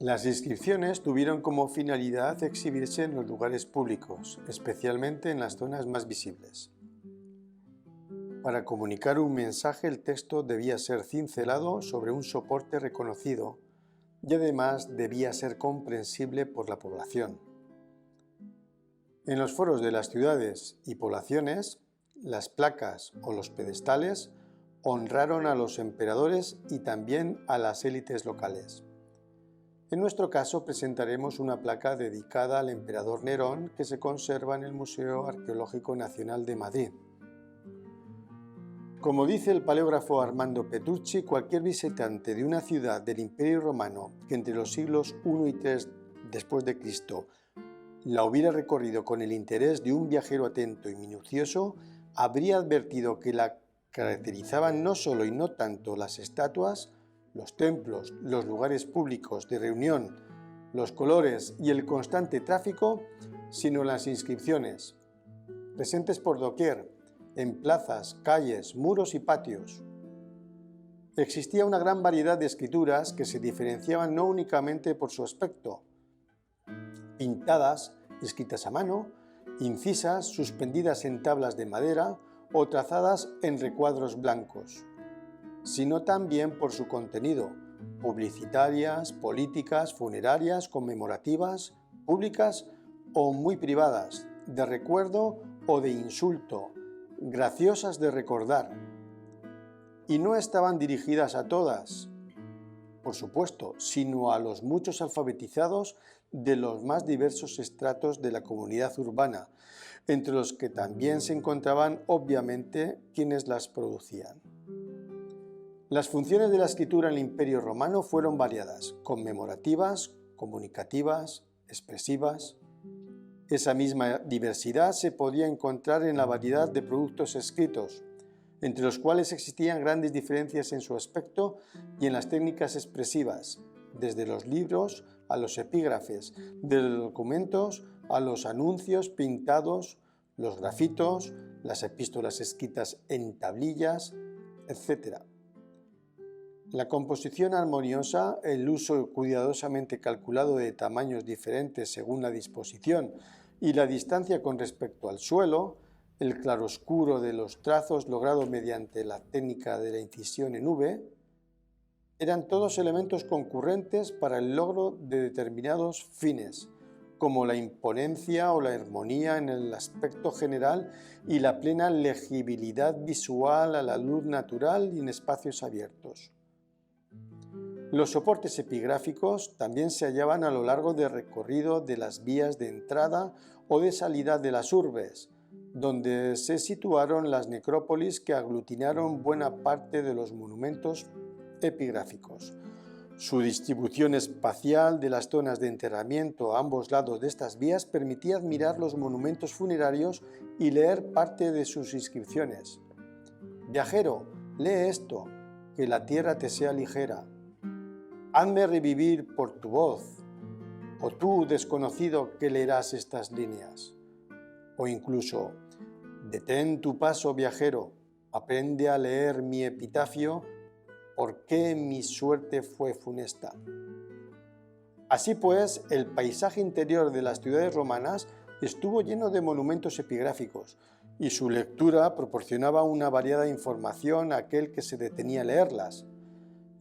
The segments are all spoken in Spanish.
Las inscripciones tuvieron como finalidad exhibirse en los lugares públicos, especialmente en las zonas más visibles. Para comunicar un mensaje, el texto debía ser cincelado sobre un soporte reconocido y además debía ser comprensible por la población. En los foros de las ciudades y poblaciones, las placas o los pedestales honraron a los emperadores y también a las élites locales. En nuestro caso presentaremos una placa dedicada al emperador Nerón que se conserva en el Museo Arqueológico Nacional de Madrid. Como dice el paleógrafo Armando Petrucci, cualquier visitante de una ciudad del Imperio Romano que entre los siglos I y III después de Cristo la hubiera recorrido con el interés de un viajero atento y minucioso, habría advertido que la caracterizaban no solo y no tanto las estatuas, los templos, los lugares públicos de reunión, los colores y el constante tráfico, sino las inscripciones, presentes por doquier, en plazas, calles, muros y patios. Existía una gran variedad de escrituras que se diferenciaban no únicamente por su aspecto, pintadas, escritas a mano, incisas, suspendidas en tablas de madera o trazadas en recuadros blancos, sino también por su contenido, publicitarias, políticas, funerarias, conmemorativas, públicas o muy privadas, de recuerdo o de insulto, graciosas de recordar. Y no estaban dirigidas a todas, por supuesto, sino a los muchos alfabetizados de los más diversos estratos de la comunidad urbana, entre los que también se encontraban, obviamente, quienes las producían. Las funciones de la escritura en el Imperio Romano fueron variadas, conmemorativas, comunicativas, expresivas. Esa misma diversidad se podía encontrar en la variedad de productos escritos, entre los cuales existían grandes diferencias en su aspecto y en las técnicas expresivas, desde los libros a los epígrafes, de los documentos a los anuncios pintados, los grafitos, las epístolas escritas en tablillas, etc. La composición armoniosa, el uso cuidadosamente calculado de tamaños diferentes según la disposición y la distancia con respecto al suelo, el claroscuro de los trazos logrado mediante la técnica de la incisión en V, eran todos elementos concurrentes para el logro de determinados fines, como la imponencia o la armonía en el aspecto general y la plena legibilidad visual a la luz natural y en espacios abiertos. Los soportes epigráficos también se hallaban a lo largo del recorrido de las vías de entrada o de salida de las urbes, donde se situaron las necrópolis que aglutinaron buena parte de los monumentos epigráficos. Su distribución espacial de las zonas de enterramiento a ambos lados de estas vías permitía admirar los monumentos funerarios y leer parte de sus inscripciones. Viajero, lee esto, que la tierra te sea ligera. Hazme revivir por tu voz, o tú, desconocido, que leerás estas líneas. O incluso, detén tu paso, viajero, aprende a leer mi epitafio, ¿por qué mi suerte fue funesta? Así pues, el paisaje interior de las ciudades romanas estuvo lleno de monumentos epigráficos, y su lectura proporcionaba una variada información a aquel que se detenía a leerlas.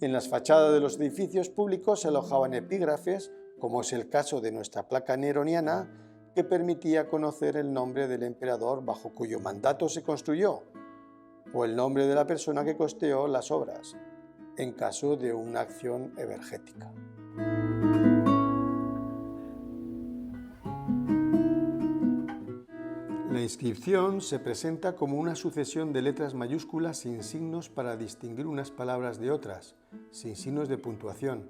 En las fachadas de los edificios públicos se alojaban epígrafes, como es el caso de nuestra placa neroniana, que permitía conocer el nombre del emperador bajo cuyo mandato se construyó, o el nombre de la persona que costeó las obras, en caso de una acción evergética. La inscripción se presenta como una sucesión de letras mayúsculas sin signos para distinguir unas palabras de otras, sin signos de puntuación.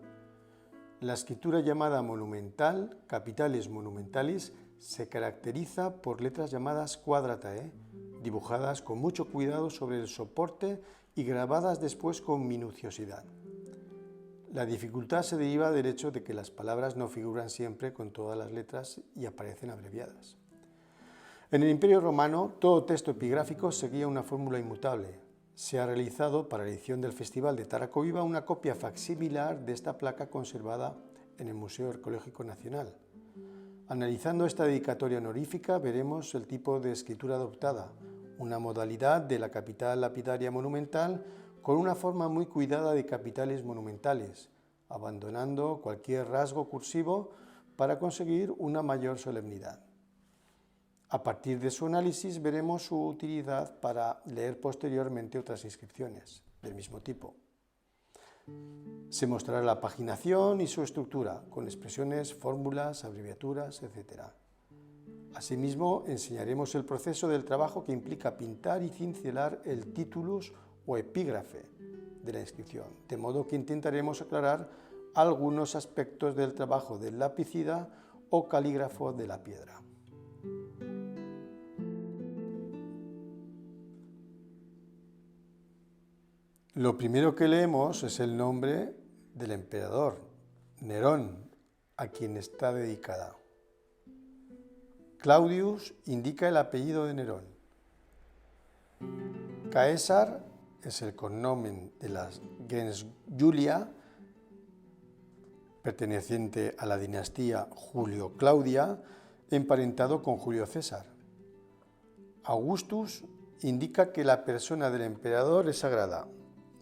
La escritura llamada monumental, capitalis monumentalis, se caracteriza por letras llamadas quadratae, dibujadas con mucho cuidado sobre el soporte y grabadas después con minuciosidad. La dificultad se deriva del hecho de que las palabras no figuran siempre con todas las letras y aparecen abreviadas. En el Imperio Romano, todo texto epigráfico seguía una fórmula inmutable. Se ha realizado para la edición del Festival de Taracoviva una copia facsimilar de esta placa conservada en el Museo Arqueológico Nacional. Analizando esta dedicatoria honorífica veremos el tipo de escritura adoptada, una modalidad de la capital lapidaria monumental con una forma muy cuidada de capiteles monumentales, abandonando cualquier rasgo cursivo para conseguir una mayor solemnidad. A partir de su análisis veremos su utilidad para leer posteriormente otras inscripciones del mismo tipo. Se mostrará la paginación y su estructura, con expresiones, fórmulas, abreviaturas, etc. Asimismo, enseñaremos el proceso del trabajo que implica pintar y cincelar el titulus o epígrafe de la inscripción, de modo que intentaremos aclarar algunos aspectos del trabajo del lapicida o calígrafo de la piedra. Lo primero que leemos es el nombre del emperador, Nerón, a quien está dedicada. Claudius indica el apellido de Nerón. Caesar es el cognomen de la gens Julia, perteneciente a la dinastía Julio-Claudia, emparentado con Julio César. Augustus indica que la persona del emperador es sagrada.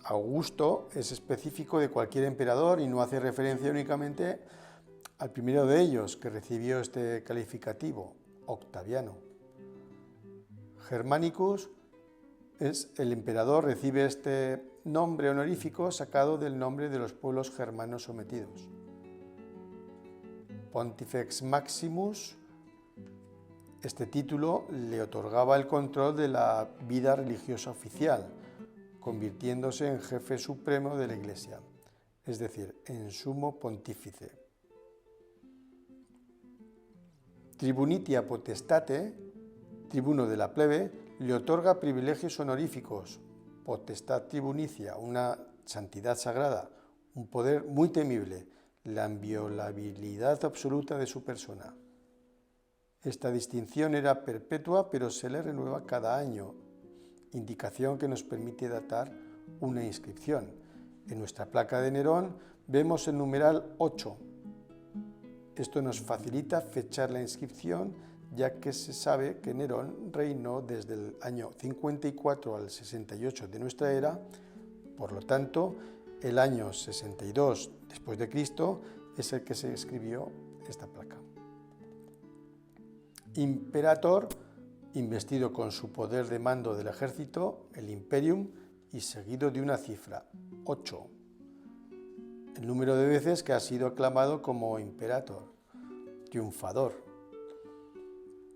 Augusto es específico de cualquier emperador y no hace referencia únicamente al primero de ellos que recibió este calificativo, Octaviano. Germanicus es el emperador, recibe este nombre honorífico sacado del nombre de los pueblos germanos sometidos. Pontifex Maximus, este título le otorgaba el control de la vida religiosa oficial, convirtiéndose en jefe supremo de la Iglesia, es decir, en sumo pontífice. Tribunitia potestate, tribuno de la plebe, le otorga privilegios honoríficos, potestad tribunicia, una santidad sagrada, un poder muy temible, la inviolabilidad absoluta de su persona. Esta distinción era perpetua, pero se le renueva cada año, indicación que nos permite datar una inscripción. En nuestra placa de Nerón vemos el numeral 8. Esto nos facilita fechar la inscripción, ya que se sabe que Nerón reinó desde el año 54 al 68 de nuestra era, por lo tanto, el año 62 después de Cristo es el que se escribió esta placa. Imperator, investido con su poder de mando del ejército, el imperium, y seguido de una cifra, 8. El número de veces que ha sido aclamado como imperator, triunfador.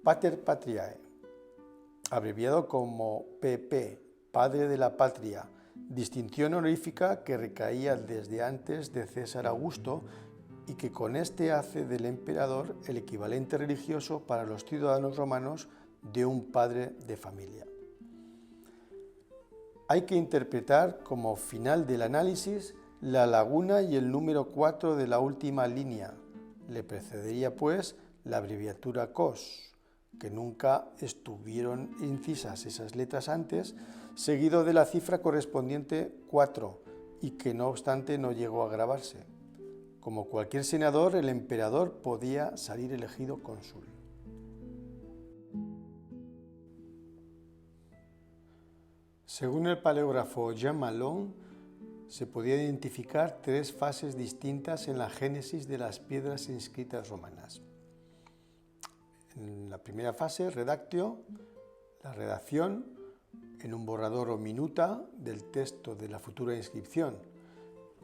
Pater Patriae, abreviado como PP, Padre de la Patria, distinción honorífica que recaía desde antes de César Augusto y que con este hace del emperador el equivalente religioso para los ciudadanos romanos de un padre de familia. Hay que interpretar como final del análisis la laguna y el número 4 de la última línea. Le precedería pues la abreviatura COS, que nunca estuvieron incisas esas letras antes, seguido de la cifra correspondiente 4 y que no obstante no llegó a grabarse. Como cualquier senador, el emperador podía salir elegido cónsul. Según el paleógrafo Jean Malone, se podía identificar 3 fases distintas en la génesis de las piedras inscritas romanas. En la primera fase, redactio, la redacción en un borrador o minuta del texto de la futura inscripción.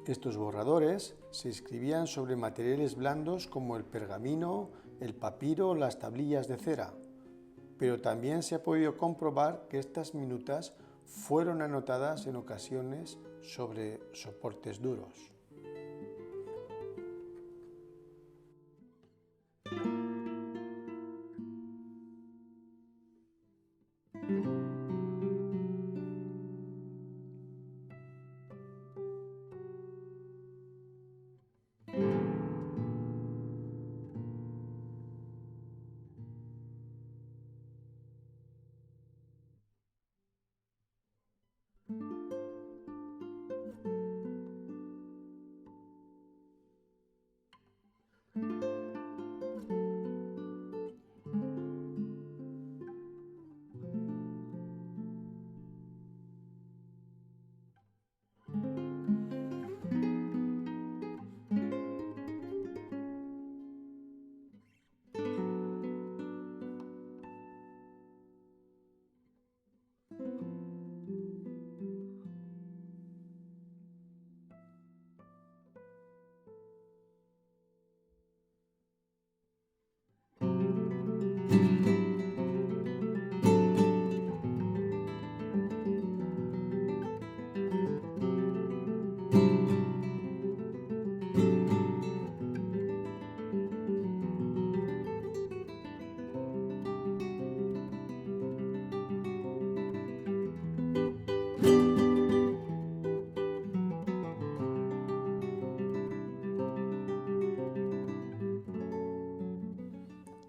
Estos borradores se escribían sobre materiales blandos como el pergamino, el papiro o las tablillas de cera, pero también se ha podido comprobar que estas minutas fueron anotadas en ocasiones sobre soportes duros.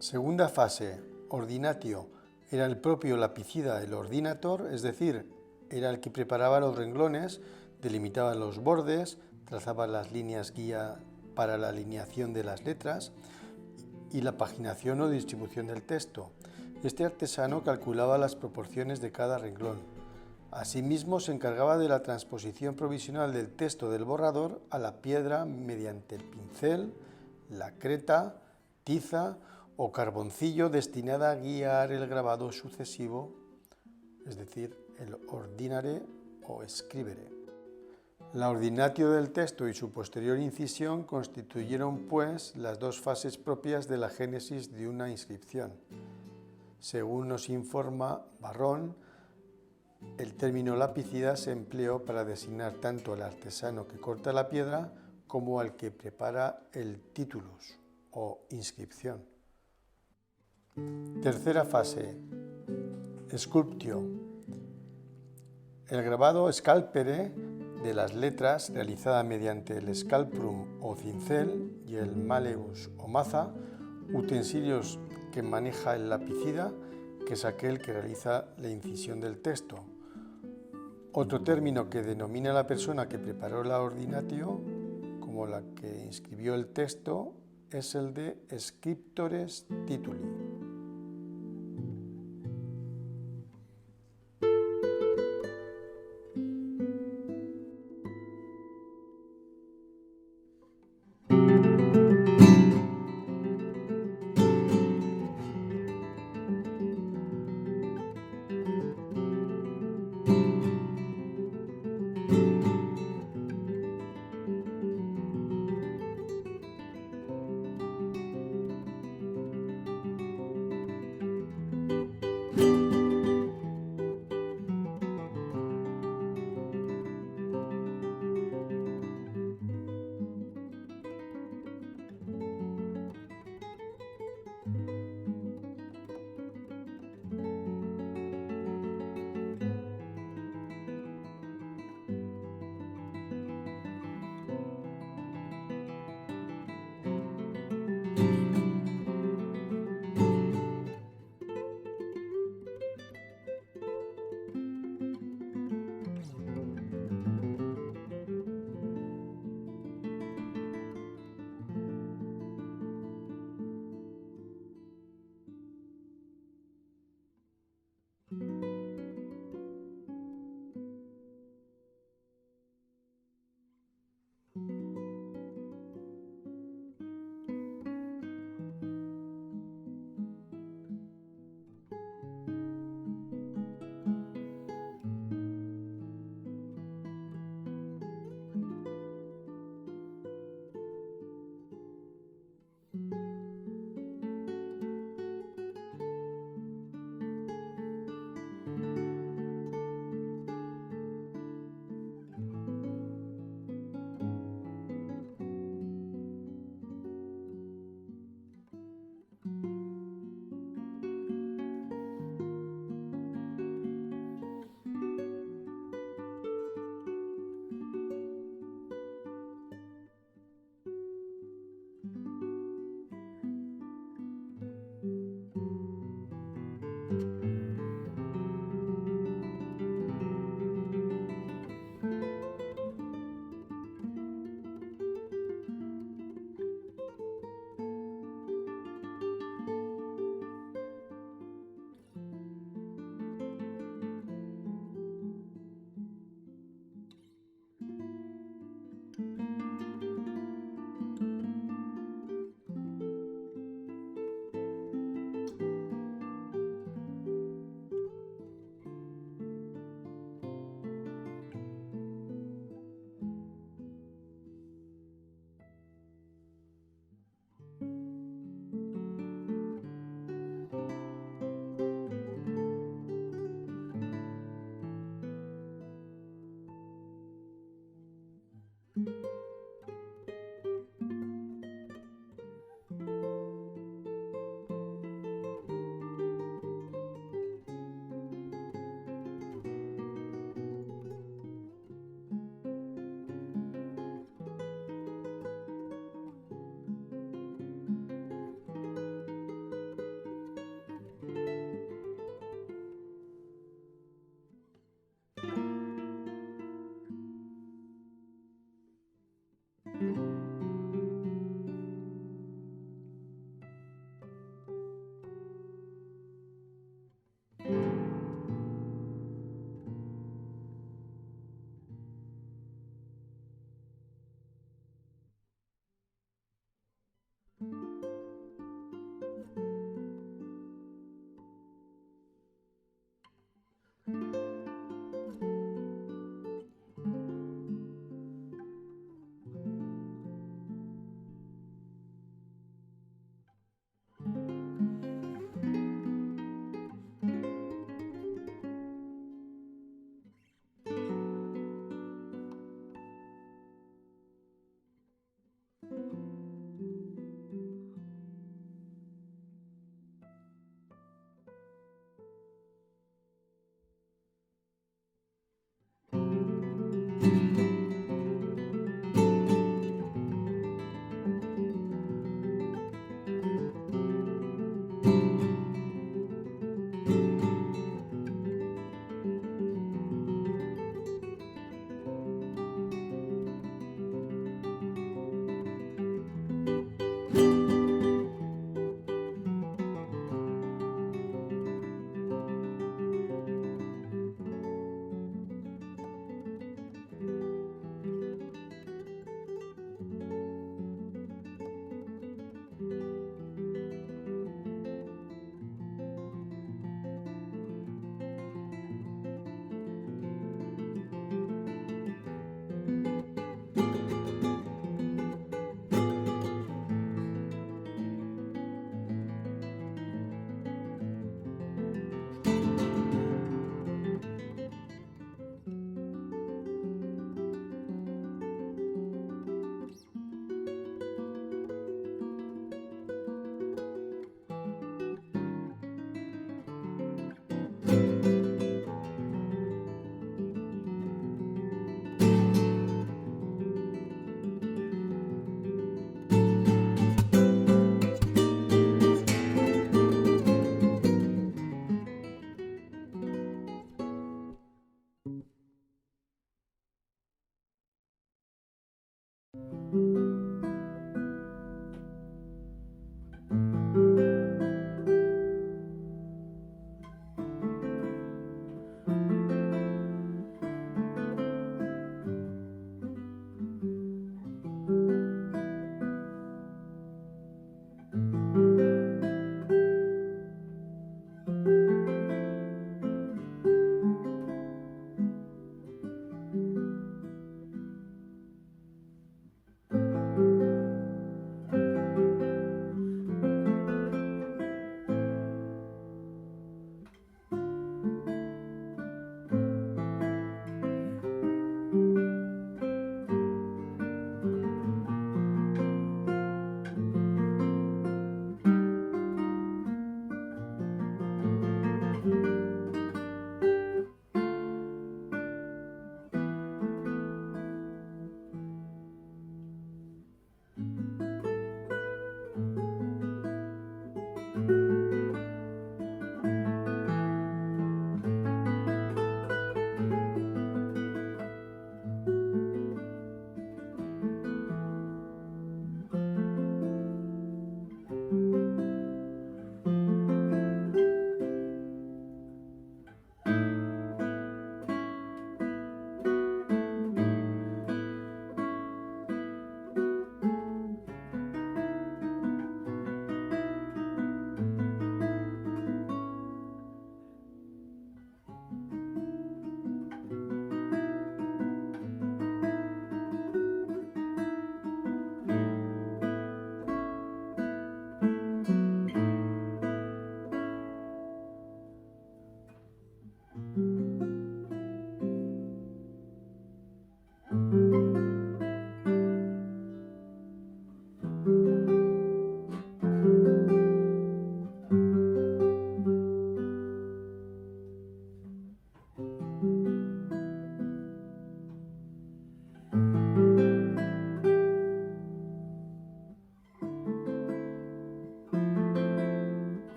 Segunda fase, ordinatio, era el propio lapicida, el ordinator, es decir, era el que preparaba los renglones, delimitaba los bordes, trazaba las líneas guía para la alineación de las letras y la paginación o distribución del texto. Este artesano calculaba las proporciones de cada renglón. Asimismo, se encargaba de la transposición provisional del texto del borrador a la piedra mediante el pincel, la creta, tiza o carboncillo destinada a guiar el grabado sucesivo, es decir, el ordinare o scribere. La ordinatio del texto y su posterior incisión constituyeron, pues, las dos fases propias de la génesis de una inscripción. Según nos informa Barrón, el término lapicida se empleó para designar tanto al artesano que corta la piedra como al que prepara el titulus o inscripción. Tercera fase, sculptio. El grabado scalpere de las letras, realizada mediante el scalprum o cincel y el maleus o maza, utensilios que maneja el lapicida, que es aquel que realiza la incisión del texto. Otro término que denomina a la persona que preparó la ordinatio, como la que inscribió el texto, es el de scriptores tituli.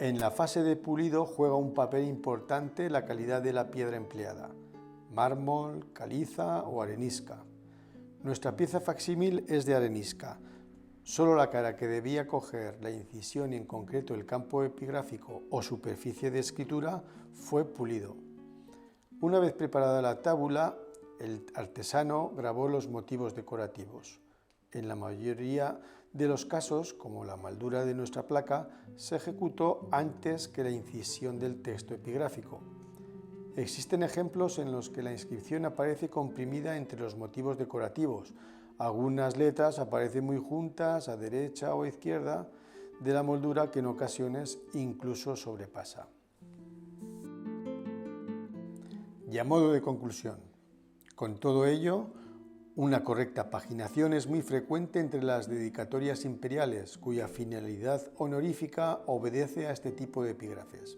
En la fase de pulido juega un papel importante la calidad de la piedra empleada, mármol, caliza o arenisca. Nuestra pieza facsímil es de arenisca. Solo la cara que debía coger la incisión y en concreto el campo epigráfico o superficie de escritura fue pulido. Una vez preparada la tábula, el artesano grabó los motivos decorativos. En la mayoría de los casos, como la moldura de nuestra placa, se ejecutó antes que la incisión del texto epigráfico. Existen ejemplos en los que la inscripción aparece comprimida entre los motivos decorativos. Algunas letras aparecen muy juntas, a derecha o izquierda de la moldura, que en ocasiones incluso sobrepasa. Y a modo de conclusión, con todo ello, una correcta paginación es muy frecuente entre las dedicatorias imperiales, cuya finalidad honorífica obedece a este tipo de epígrafes.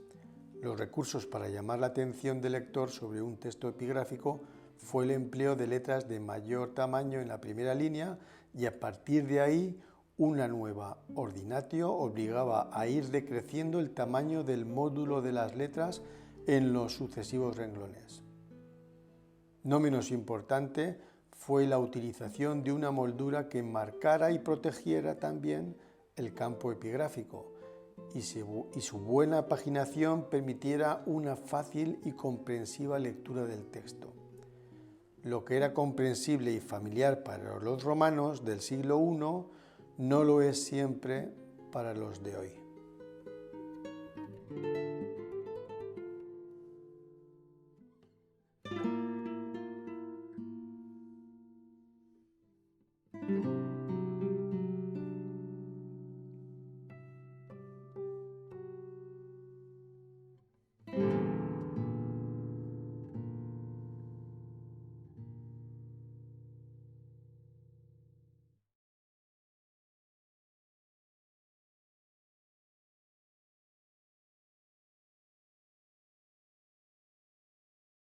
Los recursos para llamar la atención del lector sobre un texto epigráfico fue el empleo de letras de mayor tamaño en la primera línea, y a partir de ahí una nueva ordinatio obligaba a ir decreciendo el tamaño del módulo de las letras en los sucesivos renglones. No menos importante fue la utilización de una moldura que marcara y protegiera también el campo epigráfico, y su buena paginación permitiera una fácil y comprensiva lectura del texto. Lo que era comprensible y familiar para los romanos del siglo I no lo es siempre para los de hoy.